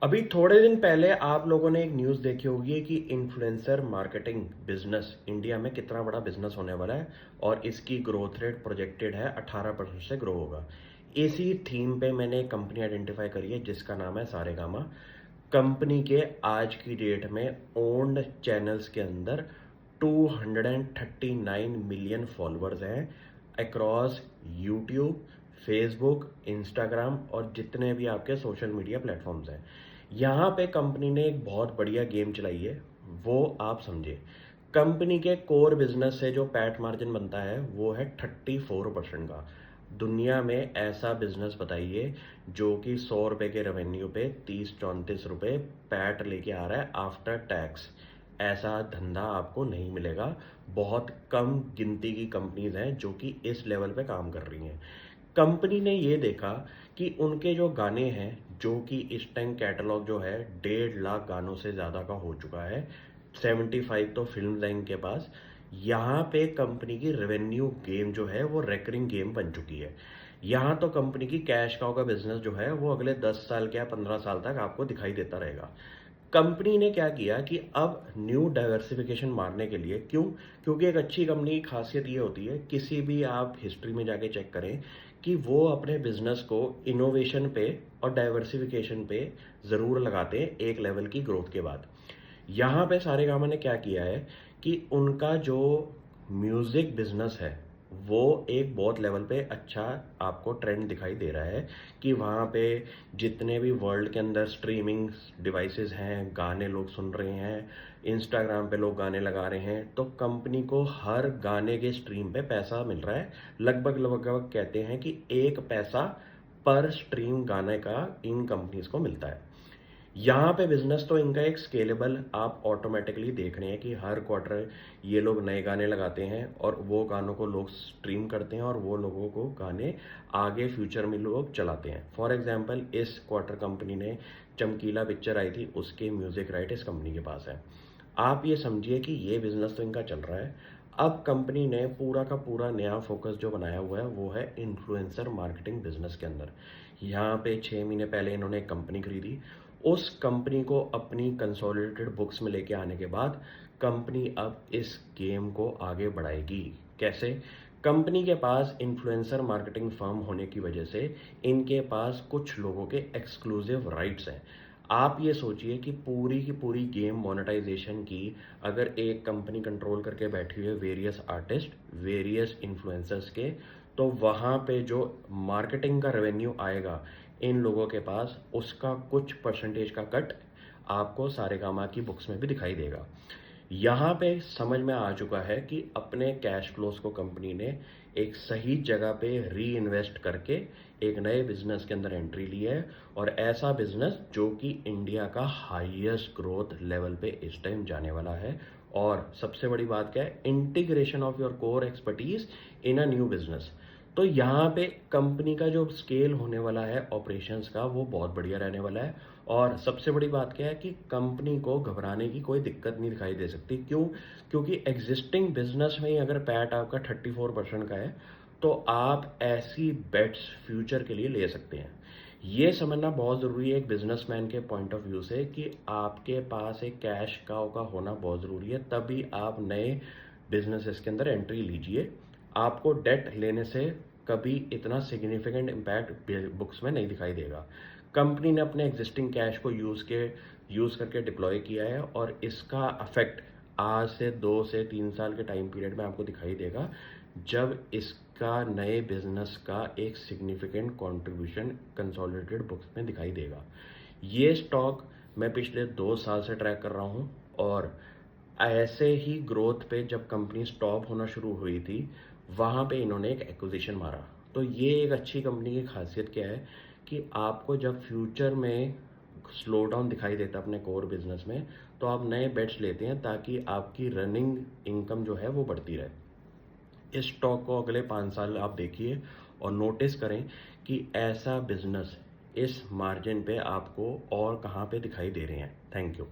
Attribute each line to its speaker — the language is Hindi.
Speaker 1: अभी थोड़े दिन पहले आप लोगों ने एक न्यूज़ देखी होगी कि इन्फ्लुएंसर मार्केटिंग बिजनेस इंडिया में कितना बड़ा बिजनेस होने वाला है और इसकी ग्रोथ रेट प्रोजेक्टेड है 18% से ग्रो होगा। इसी थीम पे मैंने एक कंपनी आइडेंटिफाई करी है जिसका नाम है सारेगामा। कंपनी के आज की डेट में ओन्ड चैनल्स के अंदर 239 मिलियन फॉलोअर्स हैं अक्रॉस यूट्यूब, फेसबुक, इंस्टाग्राम और जितने भी आपके सोशल मीडिया प्लेटफॉर्म्स हैं। यहाँ पे कंपनी ने एक बहुत बढ़िया गेम चलाई है, वो आप समझे। कंपनी के कोर बिजनेस से जो पैट मार्जिन बनता है वो है 34% का। दुनिया में ऐसा बिजनेस बताइए जो कि 100 रुपए के रेवेन्यू पे 30-34 रुपए पैट लेके आ रहा है आफ्टर टैक्स। ऐसा धंधा आपको नहीं मिलेगा। बहुत कम गिनती की कंपनीज हैं जो कि इस लेवल पे काम कर रही हैं। कंपनी ने ये देखा कि उनके जो गाने हैं, जो कि इस टाइम कैटलॉग जो है 1.5 लाख गानों से ज़्यादा का हो चुका है, 75 तो फिल्म लाइन के पास। यहाँ पे कंपनी की रेवेन्यू गेम जो है वो रेकरिंग गेम बन चुकी है। यहाँ तो कंपनी की कैश काउ का बिजनेस जो है वो अगले 10 साल के या 15 साल तक आपको दिखाई देता रहेगा। कंपनी ने क्या किया कि अब न्यू डाइवर्सिफिकेशन मारने के लिए, क्यों? क्योंकि एक अच्छी कंपनी की खासियत ये होती है, किसी भी आप हिस्ट्री में जाके चेक करें कि वो अपने बिजनेस को इनोवेशन पे और डाइवर्सिफिकेशन पे ज़रूर लगाते हैं एक लेवल की ग्रोथ के बाद। यहाँ पे सारेगामा ने क्या किया है कि उनका जो म्यूज़िक बिजनेस है वो एक बहुत लेवल पे अच्छा आपको ट्रेंड दिखाई दे रहा है कि वहाँ पे जितने भी वर्ल्ड के अंदर स्ट्रीमिंग डिवाइसेस हैं, गाने लोग सुन रहे हैं, इंस्टाग्राम पे लोग गाने लगा रहे हैं, तो कंपनी को हर गाने के स्ट्रीम पे पैसा मिल रहा है। लगभग लगभग कहते हैं कि 1 पैसा पर स्ट्रीम गाने का इन कंपनीज को मिलता है। यहाँ पे बिजनेस तो इनका एक स्केलेबल आप ऑटोमेटिकली देख रहे हैं कि हर क्वार्टर ये लोग नए गाने लगाते हैं और वो गानों को लोग स्ट्रीम करते हैं और वो लोगों को गाने आगे फ्यूचर में लोग चलाते हैं। फॉर एग्जांपल इस क्वार्टर कंपनी ने चमकीला पिक्चर आई थी, उसके म्यूजिक राइट इस कंपनी के पास है। आप ये समझिए कि ये बिजनेस तो इनका चल रहा है। अब कंपनी ने पूरा का पूरा नया फोकस जो बनाया हुआ है वो है इन्फ्लुएंसर मार्केटिंग बिजनेस के अंदर। यहाँ पे 6 महीने पहले इन्होंने एक कंपनी खरीदी। उस कंपनी को अपनी कंसोलिडेटेड बुक्स में लेके आने के बाद कंपनी अब इस गेम को आगे बढ़ाएगी। कैसे? कंपनी के पास इन्फ्लुएंसर मार्केटिंग फर्म होने की वजह से इनके पास कुछ लोगों के एक्सक्लूसिव राइट्स हैं। आप ये सोचिए कि पूरी की पूरी गेम मोनेटाइजेशन की अगर एक कंपनी कंट्रोल करके बैठी हुई है वेरियस आर्टिस्ट, वेरियस इन्फ्लुएंसर्स के, तो वहाँ पे जो मार्केटिंग का रेवेन्यू आएगा इन लोगों के पास, उसका कुछ परसेंटेज का कट आपको सारेगामा की बुक्स में भी दिखाई देगा। यहाँ पे समझ में आ चुका है कि अपने कैश फ्लोस को कंपनी ने एक सही जगह पे री इन्वेस्ट करके एक नए बिजनेस के अंदर एंट्री ली है, और ऐसा बिजनेस जो कि इंडिया का हाईएस्ट ग्रोथ लेवल पे इस टाइम जाने वाला है। और सबसे बड़ी बात क्या है? Integration of your core expertise in a new business. तो यहाँ पे कंपनी का जो स्केल होने वाला है ऑपरेशंस का वो बहुत बढ़िया रहने वाला है। और सबसे बड़ी बात क्या है कि कंपनी को घबराने की कोई दिक्कत नहीं दिखाई दे सकती। क्यों? क्योंकि एग्जिस्टिंग बिजनेस में ही अगर पैट आपका 34% का है तो आप ऐसी बेट्स फ्यूचर के लिए ले सकते हैं। ये समझना बहुत ज़रूरी है एक बिजनेसमैन के पॉइंट ऑफ व्यू से कि आपके पास एक कैश काउ का होना बहुत ज़रूरी है, तभी आप नए बिजनेसेस के अंदर एंट्री लीजिए। आपको डेट लेने से कभी इतना सिग्निफिकेंट इम्पैक्ट बुक्स में नहीं दिखाई देगा। कंपनी ने अपने एग्जिस्टिंग कैश को यूज़ करके डिप्लॉय किया है और इसका अफेक्ट आज से 2 से 3 साल के टाइम पीरियड में आपको दिखाई देगा, जब इसका नए बिजनेस का एक सिग्निफिकेंट कंट्रीब्यूशन कंसोलिडेटेड बुक्स में दिखाई देगा। ये स्टॉक मैं पिछले 2 साल से ट्रैक कर रहा हूँ और ऐसे ही ग्रोथ पे जब कंपनी स्टॉप होना शुरू हुई थी वहाँ पे इन्होंने एक एक्विजिशन मारा। तो ये एक अच्छी कंपनी की खासियत क्या है कि आपको जब फ्यूचर में स्लो डाउन दिखाई देता है अपने कोर बिजनेस में, तो आप नए बेट्स लेते हैं ताकि आपकी रनिंग इनकम जो है वो बढ़ती रहे। इस स्टॉक को अगले 5 साल आप देखिए और नोटिस करें कि ऐसा बिजनेस इस मार्जिन पे आपको और कहाँ पे दिखाई दे रहे हैं। Thank you.